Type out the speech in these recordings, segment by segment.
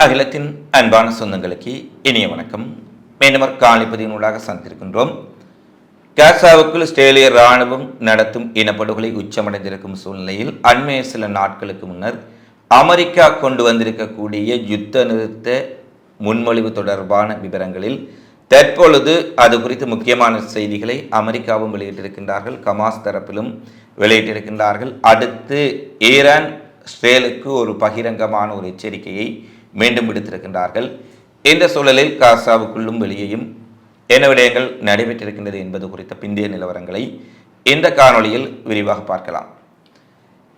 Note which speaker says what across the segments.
Speaker 1: அகிலத்தின் அன்பான சொந்தங்களுக்கு இனிய வணக்கம். மீண்டும் காலிப்பதியினூடாக சந்திருக்கின்றோம். காசாவுக்குள் இஸ்ரேலிய இராணுவம் நடத்தும் இனப்படுகொலை உச்சமடைந்திருக்கும் சூழ்நிலையில் அண்மைய சில நாட்களுக்கு முன்னர் அமெரிக்கா கொண்டு வந்திருக்கக்கூடிய யுத்த நிறுத்த முன்மொழிவு தொடர்பான விவரங்களில் தற்பொழுது அது குறித்து முக்கியமான செய்திகளை அமெரிக்காவும் வெளியிட்டிருக்கின்றார்கள், ஹமாஸ் தரப்பிலும் வெளியிட்டிருக்கின்றார்கள். அடுத்து ஈரான் இஸ்ரேலுக்கு ஒரு பகிரங்கமான ஒரு எச்சரிக்கையை மீண்டும் விடுத்திருக்கின்றார்கள். இந்த சூழலில் காசாவுக்குள்ளும் வெளியேயும் என்ன விடயங்கள் நடைபெற்றிருக்கின்றது என்பது குறித்த பிந்தைய நிலவரங்களை இந்த காணொளியில் விரிவாக பார்க்கலாம்.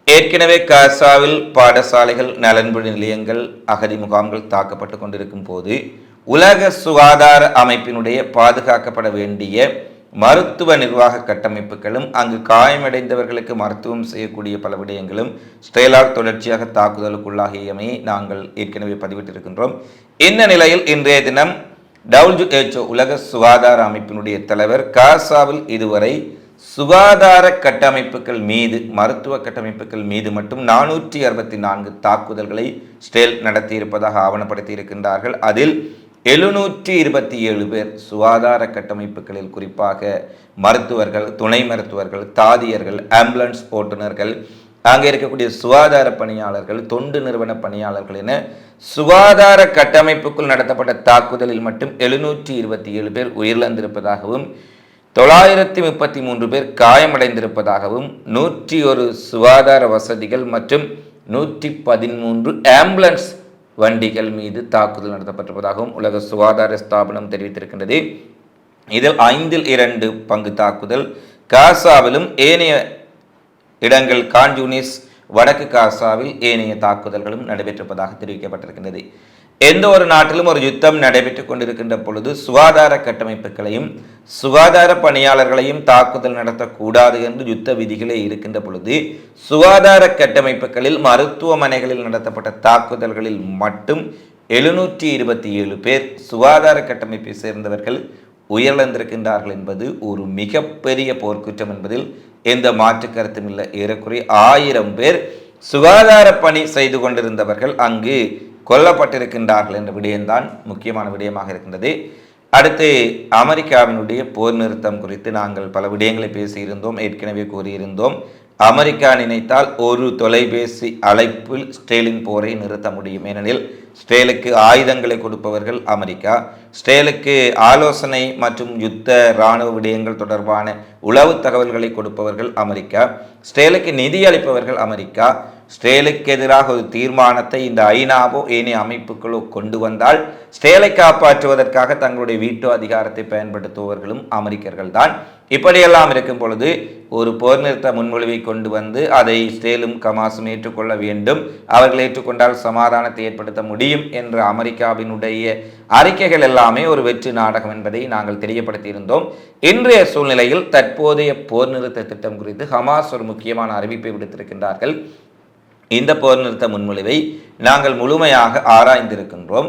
Speaker 1: ஏற்கனவே காசாவில் பாடசாலைகள், நலன்புரி நிலையங்கள், அகதி முகாம்கள் தாக்கப்பட்டு கொண்டிருக்கும் போது உலக சுகாதார அமைப்பினுடைய பாதுகாக்கப்பட வேண்டிய மருத்துவ நிர்வாக கட்டமைப்புகளும் அங்கு காயமடைந்தவர்களுக்கு மருத்துவம் செய்யக்கூடிய பல விடயங்களும் இஸ்ரேலால் தொடர்ச்சியாக தாக்குதலுக்குள்ளாகியமையை நாங்கள் ஏற்கனவே பதிவிட்டிருக்கின்றோம். இந்த நிலையில் இன்றைய தினம் WHO உலக சுகாதார அமைப்பினுடைய தலைவர் காசாவில் இதுவரை சுகாதார கட்டமைப்புகள் மீது, மருத்துவ கட்டமைப்புகள் மீது மட்டும் 464 தாக்குதல்களை இஸ்ரேல் நடத்தியிருப்பதாக ஆவணப்படுத்தி இருக்கின்றார்கள். அதில் 727 பேர் சுகாதார கட்டமைப்புகளில், குறிப்பாக மருத்துவர்கள், துணை மருத்துவர்கள், தாதியர்கள், ஆம்புலன்ஸ் ஓட்டுநர்கள், அங்கே இருக்கக்கூடிய சுகாதார பணியாளர்கள், தொண்டு நிறுவன பணியாளர்கள் என சுகாதார கட்டமைப்புக்குள் நடத்தப்பட்ட தாக்குதலில் மட்டும் 727 பேர் உயிரிழந்திருப்பதாகவும் 933 பேர் காயமடைந்திருப்பதாகவும் 101 சுகாதார வசதிகள் மற்றும் 113 ஆம்புலன்ஸ் வண்டிகள் மீது தாக்குதல் நடத்தப்பட்டிருப்பதாகவும் உலக சுகாதார ஸ்தாபனம் தெரிவித்திருக்கின்றது. இதில் 2 பங்கு தாக்குதல் காசாவிலும் ஏனைய இடங்கள், கான்யூனிஸ், வடக்கு காசாவில் ஏனைய தாக்குதல்களும் நடைபெற்றிருப்பதாக தெரிவிக்கப்பட்டிருக்கின்றது. எந்த ஒரு நாட்டிலும் ஒரு யுத்தம் நடைபெற்றுக் கொண்டிருக்கின்ற பொழுது சுகாதார கட்டமைப்புகளையும் சுகாதார பணியாளர்களையும் தாக்குதல் நடத்தக்கூடாது என்று யுத்த விதிகளே இருக்கின்ற பொழுது சுகாதார கட்டமைப்புகளில், மருத்துவமனைகளில் நடத்தப்பட்ட தாக்குதல்களில் மட்டும் 727 பேர் சுகாதார கட்டமைப்பை சேர்ந்தவர்கள் உயிரிழந்திருக்கின்றார்கள் என்பது ஒரு மிகப்பெரிய போர்க்குற்றம் என்பதில் எந்த மாற்று கருத்தும் இல்லை. ஏறக்குறைய 1000 பேர் சுகாதார பணி செய்து கொண்டிருந்தவர்கள் அங்கு கொல்லப்பட்டிருக்கின்றார்கள் என்ற விடயம்தான் முக்கியமான விடயமாக இருக்கின்றது. அடுத்து அமெரிக்காவினுடைய போர் நிறுத்தம் குறித்து நாங்கள் பல விடயங்களை பேசியிருந்தோம், ஏற்கனவே கூறியிருந்தோம். அமெரிக்கா நினைத்தால் ஒரு தொலைபேசி அழைப்பில் இஸ்ரேலின் போரை நிறுத்த முடியும். ஏனெனில் இஸ்ரேலுக்கு ஆயுதங்களை கொடுப்பவர்கள் அமெரிக்கா, இஸ்ரேலுக்கு ஆலோசனை மற்றும் யுத்த இராணுவ விடயங்கள் தொடர்பான உளவு தகவல்களை கொடுப்பவர்கள் அமெரிக்கா, இஸ்ரேலுக்கு நிதி அளிப்பவர்கள் அமெரிக்கா. இஸ்ரேலுக்கு எதிராக ஒரு தீர்மானத்தை இந்த ஐநாவோ ஏனைய அமைப்புகளோ கொண்டு வந்தால் இஸ்ரேலை காப்பாற்றுவதற்காக தங்களுடைய வீட்டு அதிகாரத்தை பயன்படுத்துபவர்களும் அமெரிக்கர்கள் தான். இப்படியெல்லாம் இருக்கும் பொழுது ஒரு போர் நிறுத்த முன்மொழிவை கொண்டு வந்து அதை இஸ்ரேலும் ஹமாஸும் ஏற்றுக்கொள்ள வேண்டும், அவர்கள் ஏற்றுக்கொண்டால் சமாதானத்தை ஏற்படுத்த முடியும் என்ற அமெரிக்காவினுடைய அறிக்கைகள் எல்லாமே ஒரு வெற்றி நாடகம் என்பதை நாங்கள் தெரியப்படுத்தியிருந்தோம். இன்றைய சூழ்நிலையில் தற்போதைய போர் நிறுத்த திட்டம் குறித்து ஹமாஸ் ஒரு முக்கியமான அறிவிப்பை விடுத்திருக்கின்றார்கள். இந்த போர் நிறுத்த முன்மொழிவை நாங்கள் முழுமையாக ஆராய்ந்திருக்கின்றோம்.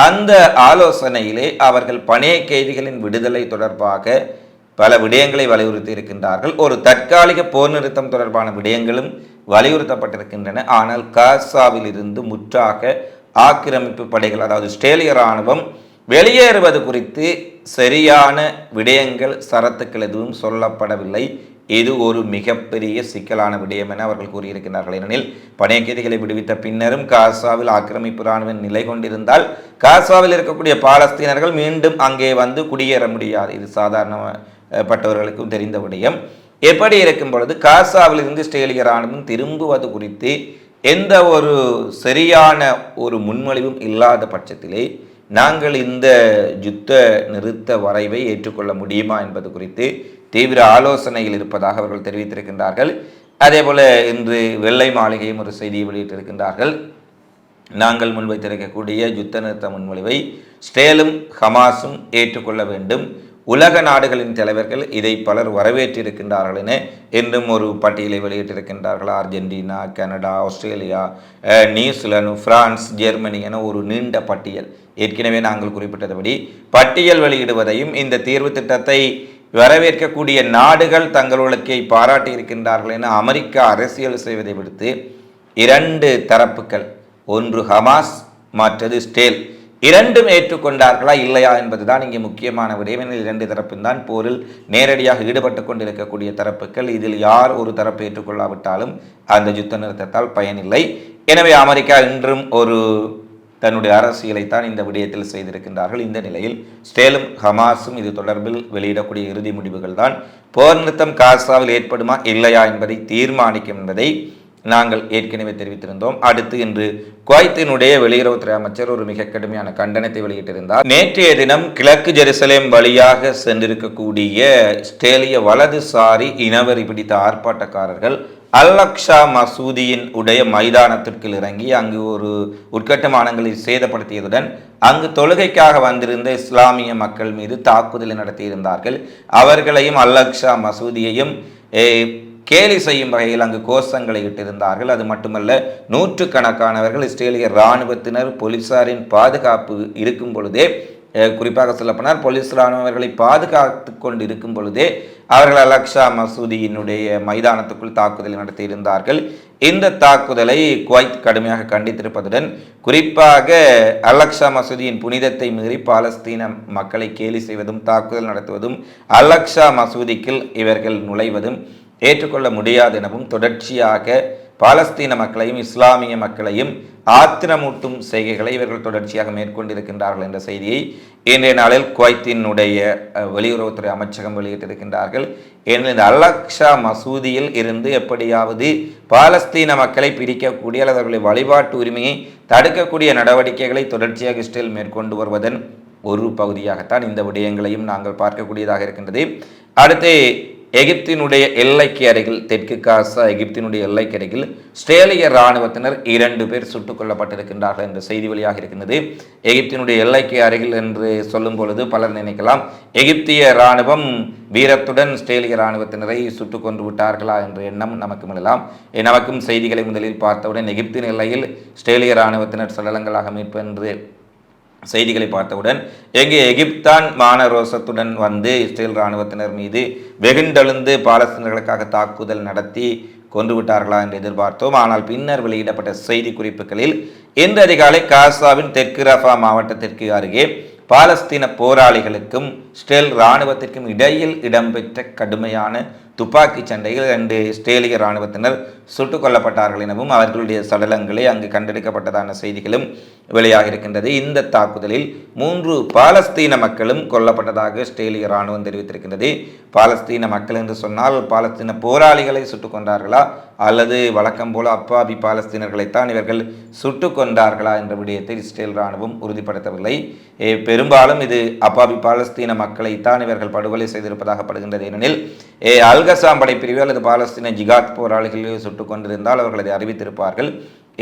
Speaker 1: அந்த ஆலோசனையிலே அவர்கள் பணைய கைதிகளின் விடுதலை தொடர்பாக பல விடயங்களை வலியுறுத்தி இருக்கின்றார்கள். ஒரு தற்காலிக போர் நிறுத்தம் தொடர்பான விடயங்களும் வலியுறுத்தப்பட்டிருக்கின்றன. ஆனால் காசாவில் இருந்து முற்றாக ஆக்கிரமிப்பு படைகள், அதாவது இஸ்ரேலிய இராணுவம் வெளியேறுவது குறித்து சரியான விடயங்கள், சரத்துக்கள் எதுவும் சொல்லப்படவில்லை. இது ஒரு மிகப்பெரிய சிக்கலான விடயம் என அவர்கள் கூறியிருக்கிறார்கள். ஏனெனில் பணைய கைதிகளை விடுவித்த பின்னரும் காசாவில் ஆக்கிரமிப்பு இராணுவம் நிலை கொண்டிருந்தால் காசாவில் இருக்கக்கூடிய பாலஸ்தீனர்கள் மீண்டும் அங்கே வந்து குடியேற முடியாது. இது சாதாரணப்பட்டவர்களுக்கும் தெரிந்த விடயம். எப்படி இருக்கும் பொழுது காசாவில் இருந்து இஸ்ரேலிய இராணுவம் திரும்புவது குறித்து எந்த ஒரு சரியான ஒரு முன்மொழிவும் இல்லாத பட்சத்திலே நாங்கள் இந்த யுத்த நிறுத்த வரைவை ஏற்றுக்கொள்ள முடியுமா என்பது குறித்து தீவிர ஆலோசனையில் இருப்பதாக அவர்கள் தெரிவித்திருக்கின்றார்கள். அதேபோல இன்று வெள்ளை மாளிகையும் ஒரு செய்தியை வெளியிட்டிருக்கின்றார்கள். நாங்கள் முன்வைத்திருக்கக்கூடிய யுத்த நிறுத்த முன்மொழிவை இஸ்ரேலும் ஹமாஸும் ஏற்றுக்கொள்ள வேண்டும். உலக நாடுகளின் தலைவர்கள் இதை பலர் வரவேற்றிருக்கின்றார்கள் என இன்னும் ஒரு பட்டியலை வெளியிட்டிருக்கின்றார்கள். Argentina, Canada, Australia, New Zealand, France, Germany என ஒரு நீண்ட பட்டியல். ஏற்கனவே நாங்கள் குறிப்பிட்டபடி பட்டியல் வெளியிடுவதையும் இந்த தீர்வு திட்டத்தை வரவேற்கக்கூடிய நாடுகள் தங்களுக்கை பாராட்டி இருக்கின்றார்கள் என அமெரிக்கா அரசியல் செய்வதை விடுத்து 2 தரப்புகள், ஒன்று ஹமாஸ், மற்றது ஸ்டேல் இரண்டும் ஏற்றுக்கொண்டார்களா இல்லையா என்பதுதான் இங்கே முக்கியமான விடயம். இரண்டு தரப்பும் தான் போரில் நேரடியாக ஈடுபட்டு கொண்டிருக்கக்கூடிய தரப்புகள். இதில் யார் ஒரு தரப்பு ஏற்றுக்கொள்ளாவிட்டாலும் அந்த யுத்த நிறுத்தத்தால் பயனில்லை. எனவே அமெரிக்கா இன்றும் தன்னுடைய அரசியலைத்தான் இந்த விடயத்தில் செய்திருக்கின்றார்கள். இந்த நிலையில் ஸ்டேலும் ஹமாஸும் இது தொடர்பில் வெளியிடக்கூடிய இறுதி முடிவுகள் தான் போர் நிறுத்தம் காசாவில் ஏற்படுமா இல்லையா என்பதை தீர்மானிக்கும் என்பதை நாங்கள் ஏற்கனவே தெரிவித்திருந்தோம். அடுத்து இன்று குவைத்தினுடைய வெளியுறவுத்துறை அமைச்சர் ஒரு மிக கடுமையான கண்டனத்தை வெளியிட்டிருந்தார். நேற்றைய தினம் கிழக்கு ஜெருசலேம் வழியாக சென்றிருக்கக்கூடிய இஸ்ரேலிய வலதுசாரி இனவெறி பிடித்த ஆர்ப்பாட்டக்காரர்கள் அல்-அக்ஸா மசூதியின் உடைய மைதானத்திற்கு இறங்கி அங்கு ஒரு உட்கட்டமானங்களை சேதப்படுத்தியதுடன் அங்கு தொழுகைக்காக வந்திருந்த இஸ்லாமிய மக்கள் மீது தாக்குதலை நடத்தியிருந்தார்கள். அவர்களையும் அல்-அக்ஸா மசூதியையும் கேலி செய்யும் வகையில் அங்கு கோஷங்களை இட்டிருந்தார்கள். அது மட்டுமல்ல, நூற்றுக்கணக்கானவர்கள் இஸ்ரேலிய இராணுவத்தினர் போலீசாரின் பாதுகாப்பு இருக்கும் பொழுதே, குறிப்பாக சொல்லப்போனால் போலீஸ் இராணுவர்களை பாதுகாத்து கொண்டு இருக்கும் பொழுதே அவர்கள் அல்-அக்ஸா மசூதியினுடைய மைதானத்துக்குள் தாக்குதல் நடத்தியிருந்தார்கள். இந்த தாக்குதலை குவைத் கடுமையாக கண்டித்திருப்பதுடன் குறிப்பாக அல்-அக்ஸா மசூதியின் புனிதத்தை மீறி பாலஸ்தீன மக்களை கேலி செய்வதும் தாக்குதல் நடத்துவதும் அல்-அக்ஸா மசூதிக்குள் இவர்கள் நுழைவதும் ஏற்றுக்கொள்ள முடியாது எனவும் தொடர்ச்சியாக பாலஸ்தீன மக்களையும் இஸ்லாமிய மக்களையும் ஆத்திரமூட்டும் செய்கைகளை இவர்கள் தொடர்ச்சியாக மேற்கொண்டிருக்கின்றார்கள் என்ற செய்தியை இன்றைய நாளில் குவைத்தினுடைய வெளியுறவுத்துறை அமைச்சகம் வெளியிட்டிருக்கின்றார்கள். ஏனெனில் இந்த அல்-அக்ஸா மசூதியில் இருந்து எப்படியாவது பாலஸ்தீன மக்களை பிரிக்கக்கூடிய அல்லது அவர்களை வழிபாட்டு உரிமையை தடுக்கக்கூடிய நடவடிக்கைகளை தொடர்ச்சியாக இஸ்ரேல் மேற்கொண்டு வருவதன் ஒரு பகுதியாகத்தான் இந்த விடயங்களையும் நாங்கள் பார்க்கக்கூடியதாக இருக்கின்றது. அடுத்து எகிப்தினுடைய எல்லைக்கு அருகில், தெற்கு காசா எகிப்தினுடைய எல்லைக்கு அருகில் இஸ்ரேலிய இராணுவத்தினர் 2 பேர் சுட்டுக் கொல்லப்பட்டிருக்கின்றார்கள் என்ற செய்தி வழியாக இருக்கின்றது. எகிப்தினுடைய எல்லைக்கு அருகில் என்று சொல்லும் பொழுது பலர் நினைக்கலாம், எகிப்திய இராணுவம் வீரத்துடன் இஸ்ரேலிய இராணுவத்தினரை சுட்டுக் கொண்டு விட்டார்களா என்ற எண்ணம் நமக்கும் எழலாம். நமக்கும் செய்திகளை முதலில் பார்த்தவுடன் எகிப்தின் எல்லையில் இஸ்ரேலிய இராணுவத்தினர் சடலங்களாக மீட்பு என்று செய்திகளை பார்த்தவுடன் எங்கே எகிப்தான் மானரோசத்துடன் வந்து இஸ்ரேல் இராணுவத்தினர் மீது வெகுண்டெழுந்து பாலஸ்தீனர்களுக்காக தாக்குதல் நடத்தி கொண்டு விட்டார்களா என்று எதிர்பார்த்தோம். ஆனால் பின்னர் வெளியிடப்பட்ட செய்தி குறிப்புகளில் இன்று அதிகாலை காசாவின் தெற்கு ரஃபா மாவட்டத்திற்கு அருகே பாலஸ்தீன போராளிகளுக்கும் இஸ்ரேல் இராணுவத்திற்கும் இடையில் இடம்பெற்ற கடுமையான துப்பாக்கி சண்டையில் 2 இஸ்ரேலிய இராணுவத்தினர் சுட்டுக் கொல்லப்பட்டார்கள் எனவும் அவர்களுடைய சடலங்களே அங்கு கண்டெடுக்கப்பட்டதான செய்திகளும் வெளியாக இருக்கின்றது. இந்த தாக்குதலில் 3 பாலஸ்தீன மக்களும் கொல்லப்பட்டதாக இஸ்ரேலிய இராணுவம் தெரிவித்திருக்கின்றது. பாலஸ்தீன மக்கள் என்று சொன்னால் பாலஸ்தீன போராளிகளை சுட்டுக் கொண்டார்களா அல்லது வழக்கம் போல அப்பாவி பாலஸ்தீனர்களைத்தான் இவர்கள் சுட்டுக் கொண்டார்களா என்ற விடயத்தை இஸ்ரேல் இராணுவம் உறுதிப்படுத்தவில்லை. பெரும்பாலும் இது அப்பாவி பாலஸ்தீன மக்களைத்தான் இவர்கள் படுகொலை செய்திருப்பதாகப்படுகின்றது. ஏனெனில் அல்-கசாம் படைப்பிரிவு அல்லது பாலஸ்தீன ஜிகாத் போராளிகளை சுட்டுக் கொண்டிருந்தால் அவர்கள் அதை அறிவித்திருப்பார்கள்.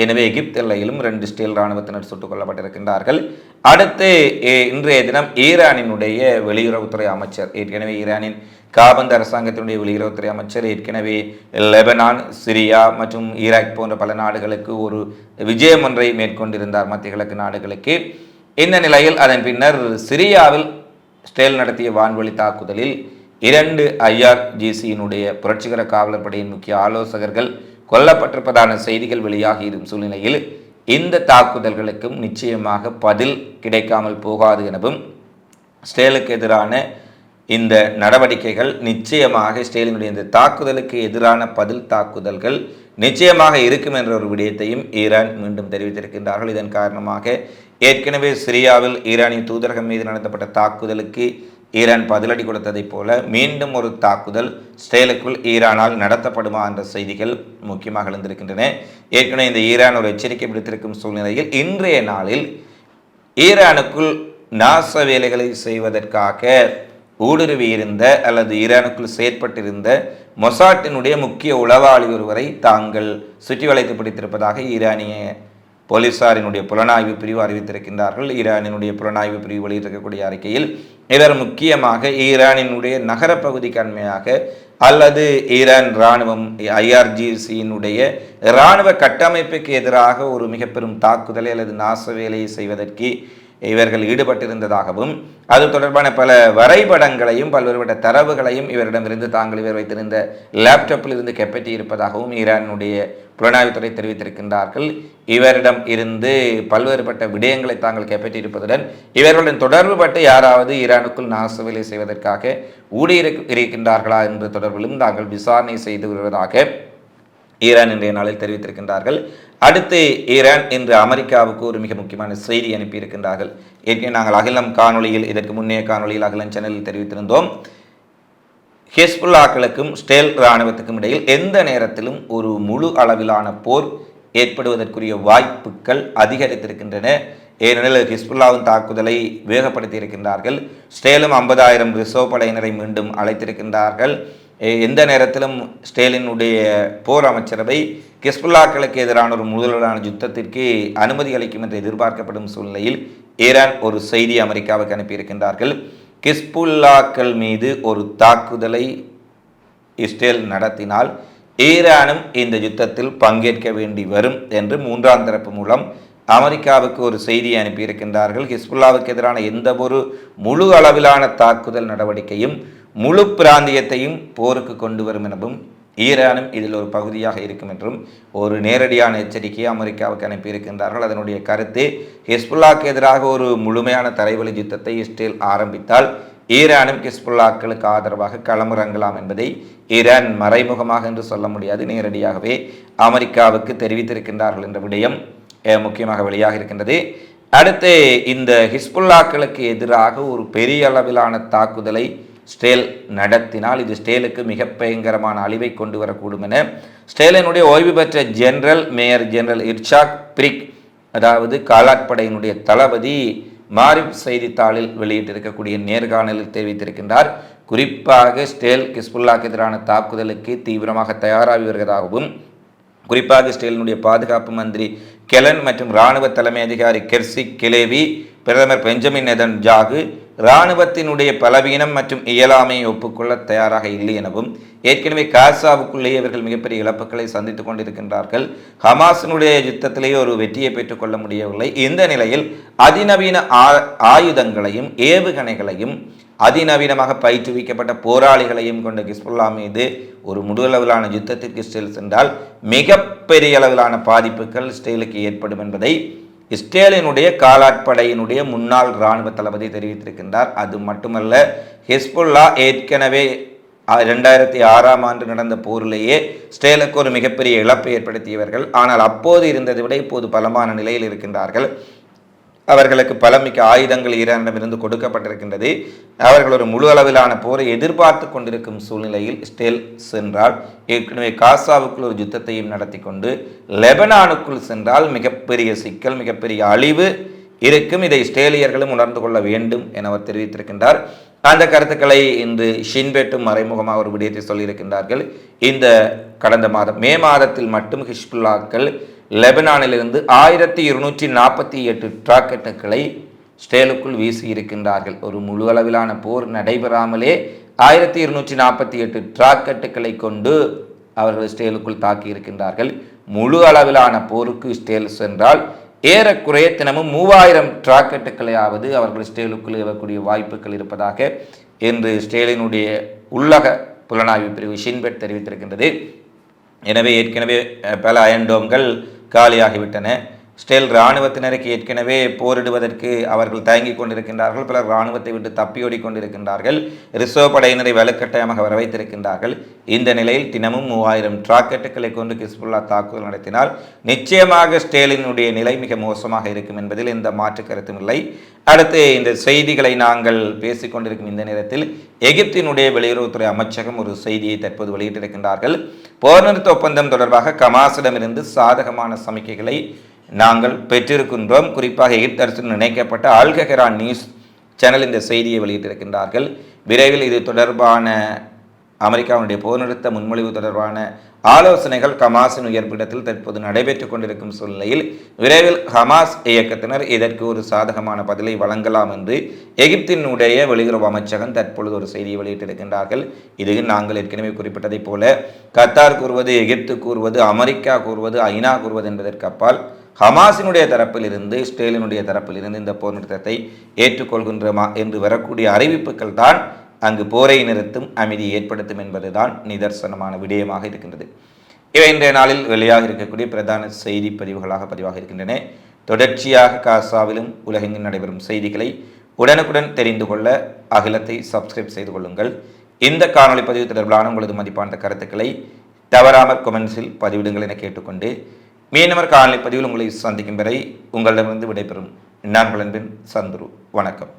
Speaker 1: எனவே எகிப்து எல்லையிலும் 2 இஸ்ரேல் இராணுவத்தினர் சுட்டுக் கொல்லப்பட்டிருக்கின்றார்கள். அடுத்து இன்றைய தினம் ஈரானினுடைய வெளியுறவுத்துறை அமைச்சர், ஏற்கனவே ஈரானின் காபந்து அரசாங்கத்தினுடைய வெளியுறவுத்துறை அமைச்சர் ஏற்கனவே லெபனான், சிரியா மற்றும் ஈராக் போன்ற பல நாடுகளுக்கு ஒரு விஜயம் ஒன்றை மேற்கொண்டிருந்தார், மத்திய கிழக்கு நாடுகளுக்கு. இந்த நிலையில் அதன் பின்னர் சிரியாவில் இஸ்ரேல் நடத்திய வான்வழி தாக்குதலில் 2 IRGCயினுடைய புரட்சிகர காவலர் படையின் முக்கிய ஆலோசகர்கள் கொல்லப்பட்டிருப்பதான செய்திகள் வெளியாகி இருக்கும் சூழ்நிலையில் இந்த தாக்குதல்களுக்கும் நிச்சயமாக பதில் கிடைக்காமல் போகாது எனவும் இஸ்ரேலுக்கு எதிரான இந்த நடவடிக்கைகள் நிச்சயமாக இஸ்ரேலினுடைய இந்த தாக்குதலுக்கு எதிரான பதில் தாக்குதல்கள் நிச்சயமாக இருக்கும் என்ற ஒரு விடயத்தையும் ஈரான் மீண்டும் தெரிவித்திருக்கின்றார்கள். இதன் காரணமாக ஏற்கனவே சிரியாவில் ஈரானின் தூதரகம் மீது நடத்தப்பட்ட தாக்குதலுக்கு ஈரான் பதிலடி கொடுத்ததைப் போல மீண்டும் ஒரு தாக்குதல் இஸ்ரேலுக்குள் ஈரானால் நடத்தப்படுமா என்ற செய்திகள் முக்கியமாக எழுந்திருக்கின்றன. ஏற்கனவே இந்த ஈரான் ஒரு எச்சரிக்கை விடுத்திருக்கும் சூழ்நிலையில் இன்றைய நாளில் ஈரானுக்குள் நாச வேலைகளை செய்வதற்காக ஊடுருவி இருந்த அல்லது ஈரானுக்குள் செயற்பட்டிருந்த மொசாட்டினுடைய முக்கிய உளவாளி ஒருவரை தாங்கள் சுற்றி வளைத்து பிடித்திருப்பதாக ஈரானிய போலீசாரினுடைய புலனாய்வு பிரிவு அறிவித்திருக்கின்றார்கள். ஈரானினுடைய புலனாய்வு பிரிவு வெளியிட்டிருக்கக்கூடிய அறிக்கையில் இவர் முக்கியமாக ஈரானினுடைய நகரப்பகுதிக்கு அண்மையாக அல்லது ஈரான் இராணுவம் IRGCயினுடைய இராணுவ கட்டமைப்புக்கு எதிராக ஒரு மிக பெரும் தாக்குதலை அல்லது நாச வேலையை செய்வதற்கு இவர்கள் ஈடுபட்டிருந்ததாகவும் அது தொடர்பான பல வரைபடங்களையும் பல்வேறுபட்ட தரவுகளையும் இவரிடமிருந்து தாங்கள் இவர் வைத்திருந்த லேப்டாப்பில் இருந்து கைப்பற்றி இருப்பதாகவும் ஈரானுடைய புலனாய்வுத்துறை தெரிவித்திருக்கின்றார்கள். இவரிடம் இருந்து பல்வேறுபட்ட விடயங்களை தாங்கள் கைப்பற்றி இருப்பதுடன் இவர்களுடன் தொடர்பு பட்டு யாராவது ஈரானுக்குள் நாசவேலை செய்வதற்காக இருக்கின்றார்களா என்ற தொடர்பிலும் தாங்கள் விசாரணை செய்து வருவதாக ஈரான் இன்றைய நாளில் தெரிவித்திருக்கின்றார்கள். அடுத்து ஈரான் இன்று அமெரிக்காவுக்கு ஒரு மிக முக்கியமான செய்தி அனுப்பியிருக்கின்றார்கள். ஏற்கனவே நாங்கள் அகிலம் காணொலியில் இதற்கு முன்னைய காணொலியில் அகிலம் சேனலில் தெரிவித்திருந்தோம். ஹிஸ்புல்லாக்களுக்கும் ஸ்டேல் இராணுவத்துக்கும் இடையில் எந்த நேரத்திலும் ஒரு முழு அளவிலான போர் ஏற்படுவதற்குரிய வாய்ப்புகள் அதிகரித்திருக்கின்றன. ஏனெனில் ஹிஸ்புல்லாவின் தாக்குதலை வேகப்படுத்தி இருக்கின்றார்கள். ஸ்டேலும் 50,000 ரிசர்வ் படையினரை மீண்டும் அழைத்திருக்கின்றார்கள். எந்த நேரத்திலும் ஸ்டேலினுடைய போர் அமைச்சரவை ஹிஸ்புல்லாக்களுக்கு எதிரான ஒரு முதலான யுத்தத்திற்கு அனுமதி அளிக்கும் என்று எதிர்பார்க்கப்படும் சூழ்நிலையில் ஈரான் ஒரு செய்தி அமெரிக்காவுக்கு அனுப்பியிருக்கின்றார்கள். ஹிஸ்புல்லாக்கள் மீது ஒரு தாக்குதலை இஸ்ரேல் நடத்தினால் ஈரானும் இந்த யுத்தத்தில் பங்கேற்க வேண்டி வரும் என்று மூன்றாம் தரப்பு மூலம் அமெரிக்காவுக்கு ஒரு செய்தியை அனுப்பியிருக்கின்றார்கள். ஹிஸ்புல்லாவுக்கு எதிரான எந்த ஒரு முழு அளவிலான தாக்குதல் நடவடிக்கையும் முழு பிராந்தியத்தையும் போருக்கு கொண்டு வரும் எனவும் ஈரானும் இதில் ஒரு பகுதியாக இருக்கும் என்றும் ஒரு நேரடியான எச்சரிக்கையை அமெரிக்காவுக்கு அனுப்பியிருக்கின்றார்கள். அதனுடைய கருத்து, ஹிஸ்புல்லாக்கு எதிராக ஒரு முழுமையான தரைவழி யுத்தத்தை இஸ்ரேல் ஆரம்பித்தால் ஈரானும் ஹிஸ்புல்லாக்களுக்கு ஆதரவாக களமிறங்கலாம் என்பதை ஈரான் மறைமுகமாக என்று சொல்ல முடியாது, நேரடியாகவே அமெரிக்காவுக்கு தெரிவித்திருக்கின்றார்கள் என்ற விடயம் முக்கியமாக வெளியாக இருக்கின்றது. அடுத்து இந்த ஹிஸ்புல்லாக்களுக்கு எதிராக ஒரு பெரிய அளவிலான தாக்குதலை ஸ்டேல் நடத்தினால் இது ஸ்டேலுக்கு மிக பயங்கரமான அழிவை கொண்டு வரக்கூடும் என ஸ்டேலினுடைய ஓய்வு பெற்ற மேயர் ஜெனரல் இர்ஷாக் பிரிக், அதாவது காலாட்படையினுடைய தளபதி, மாரிப் செய்தித்தாளில் வெளியிட்டிருக்கக்கூடிய நேர்காணலில் தெரிவித்திருக்கின்றார். குறிப்பாக ஸ்டேல் ஹிஸ்புல்லாக்கு எதிரான தாக்குதலுக்கு தீவிரமாக தயாராகி வருவதாகவும், குறிப்பாக இஸ்ரேலினுடைய பாதுகாப்பு மந்திரி கெலன் மற்றும் இராணுவ தலைமை அதிகாரி கெர்சிக் கிலேவி, பிரதமர் பெஞ்சமின் நெதன்யாகு இராணுவத்தினுடைய பலவீனம் மற்றும் இயலாமையை ஒப்புக்கொள்ள தயாராக இல்லை எனவும், ஏற்கனவே காசாவுக்குள்ளேயே இவர்கள் மிகப்பெரிய இழப்புகளை சந்தித்துக் கொண்டிருக்கின்றார்கள். ஹமாஸினுடைய யுத்தத்திலேயே ஒரு வெற்றியை பெற்றுக்கொள்ள முடியவில்லை. இந்த நிலையில் அதிநவீன ஆயுதங்களையும் ஏவுகணைகளையும் அதிநவீனமாக பயிற்றுவிக்கப்பட்ட போராளிகளையும் கொண்ட ஹிஸ்புல்லா மீது ஒரு முழுளவிலான யுத்தத்திற்கு இஸ்ரேல் சென்றால் மிகப்பெரிய அளவிலான பாதிப்புகள் இஸ்ரேலுக்கு ஏற்படும் என்பதை இஸ்ரேலினுடைய காலாட்படையினுடைய முன்னாள் இராணுவ தளபதி தெரிவித்திருக்கின்றார். அது மட்டுமல்ல, ஹிஸ்புல்லா ஏற்கனவே 2006ஆம் ஆண்டு நடந்த போரிலேயே இஸ்ரேலுக்கு ஒரு மிகப்பெரிய இழப்பை ஏற்படுத்தியவர்கள். ஆனால் அப்போது இருந்ததை விட இப்போது பலமான நிலையில் இருக்கின்றார்கள். அவர்களுக்கு பலமிக்க ஆயுதங்கள் ஈரானிடமிருந்து கொடுக்கப்பட்டிருக்கின்றது. அவர்கள் ஒரு முழு அளவிலான போரை எதிர்பார்த்து கொண்டிருக்கும் சூழ்நிலையில் இஸ்ரேல் சென்றால், ஏற்கனவே காசாவுக்குள் ஒரு யுத்தத்தையும் நடத்தி கொண்டு லெபனானுக்குள் சென்றால் மிகப்பெரிய சிக்கல், மிகப்பெரிய அழிவு இருக்கும். இதை இஸ்ரேலியர்களும் உணர்ந்து கொள்ள வேண்டும் என அவர் தெரிவித்திருக்கின்றார். அந்த கருத்துக்களை இன்று ஷின்பெட்டும் மறைமுகமாக ஒரு விடயத்தை சொல்லியிருக்கின்றார்கள். இந்த கடந்த மாதம் மே மாதத்தில் மட்டும் ஹிஸ்புல்லாக்கள் லெபனானிலிருந்து 1248 ராக்கெட்டுகளை ஸ்டேலுக்குள் வீசி இருக்கின்றார்கள். ஒரு முழு அளவிலான போர் நடைபெறாமலே 1248 ராக்கெட்டுகளை கொண்டு அவர்கள் ஸ்டேலுக்குள் தாக்கி இருக்கின்றார்கள். முழு அளவிலான போருக்கு ஸ்டேல் சென்றால் ஏறக்குறைய தினமும் 3000 ராக்கெட்டுகளையாவது அவர்கள் ஸ்டேலுக்குள் ஏவக்கூடிய வாய்ப்புகள் இருப்பதாக இன்று ஸ்டேலினுடைய உள்ளக புலனாய்வு பிரிவு ஷின்பெட் தெரிவித்திருக்கின்றது. எனவே ஏற்கனவே பல அயன்டோம்கள் காலியாகிவிட்டன. ஸ்டேல் இராணுவத்தினருக்கு ஏற்கனவே போரிடுவதற்கு அவர்கள் தயங்கிக் கொண்டிருக்கின்றார்கள். பலர் இராணுவத்தை விட்டு தப்பியோடி கொண்டிருக்கின்றார்கள். ரிசர்வ் படையினரை வலுக்கட்டாயமாக வரவைத்திருக்கின்றார்கள். இந்த நிலையில் தினமும் 3000 ராக்கெட்டுகளை கொண்டு ஹிஸ்புல்லா தாக்குதல் நடத்தினால் நிச்சயமாக ஸ்டேலினுடைய நிலை மிக மோசமாக இருக்கும் என்பதில் எந்த மாற்று கருத்தும் இல்லை. அடுத்து இந்த செய்திகளை நாங்கள் பேசிக்கொண்டிருக்கும் இந்த நேரத்தில் எகிப்தினுடைய வெளியுறவுத்துறை அமைச்சகம் ஒரு செய்தியை தற்போது வெளியிட்டிருக்கின்றார்கள். போர் நிறுத்த ஒப்பந்தம் தொடர்பாக ஹமாஸிடமிருந்து சாதகமான சமிக்கைகளை நாங்கள் பெற்றிருக்கின்றோம். குறிப்பாக எகிப்து அரசுடன் இணைக்கப்பட்ட அல் கஹரா நியூஸ் சேனல் இந்த செய்தியை வெளியிட்டிருக்கின்றார்கள். விரைவில் இது தொடர்பான அமெரிக்காவுடைய போர் நிறுத்த முன்மொழிவு தொடர்பான ஆலோசனைகள் ஹமாஸின் உயர்பிடத்தில் தற்போது நடைபெற்றுக் கொண்டிருக்கும் சூழ்நிலையில் விரைவில் ஹமாஸ் இயக்கத்தினர் இதற்கு ஒரு சாதகமான பதிலை வழங்கலாம் என்று எகிப்தினுடைய வெளியுறவு அமைச்சகம் தற்பொழுது ஒரு செய்தியை வெளியிட்டிருக்கின்றார்கள். இது நாங்கள் ஏற்கனவே குறிப்பிட்டதைப் போல கத்தார் கூறுவது, எகிப்து கூறுவது, அமெரிக்கா கூறுவது, ஐநா கூறுவது என்பதற்கு அப்பால் ஹமாஸினுடைய தரப்பிலிருந்து இஸ்ரேலினுடைய தரப்பிலிருந்து இந்த போர் நிறுத்தத்தை ஏற்றுக்கொள்கின்றமா என்று வரக்கூடிய அறிவிப்புகள் தான் அங்கு போரை நிறுத்தும் அமைதியை ஏற்படுத்தும் என்பதுதான் நிதர்சனமான விடயமாக இருக்கின்றது. இவை இன்றைய நாளில் வெளியாக இருக்கக்கூடிய பிரதான செய்தி பதிவுகளாக பதிவாக இருக்கின்றன. தொடர்ச்சியாக காசாவிலும் உலகெங்கும் நடைபெறும் செய்திகளை உடனுக்குடன் தெரிந்து கொள்ள அகிலத்தை சப்ஸ்கிரைப் செய்து கொள்ளுங்கள். இந்த காணொலி பதிவு தொடர்பிலான உங்களது மதிப்பான கருத்துக்களை தவறாமல் கொமெண்ட்ஸில் பதிவிடுங்கள் என கேட்டுக்கொண்டு மீனவர் காணொலி பதிவில் உங்களை சந்திக்கும் வரை உங்களிடமிருந்து விடைபெறும் நான் உங்கள் அன்பின் சந்துரு. வணக்கம்.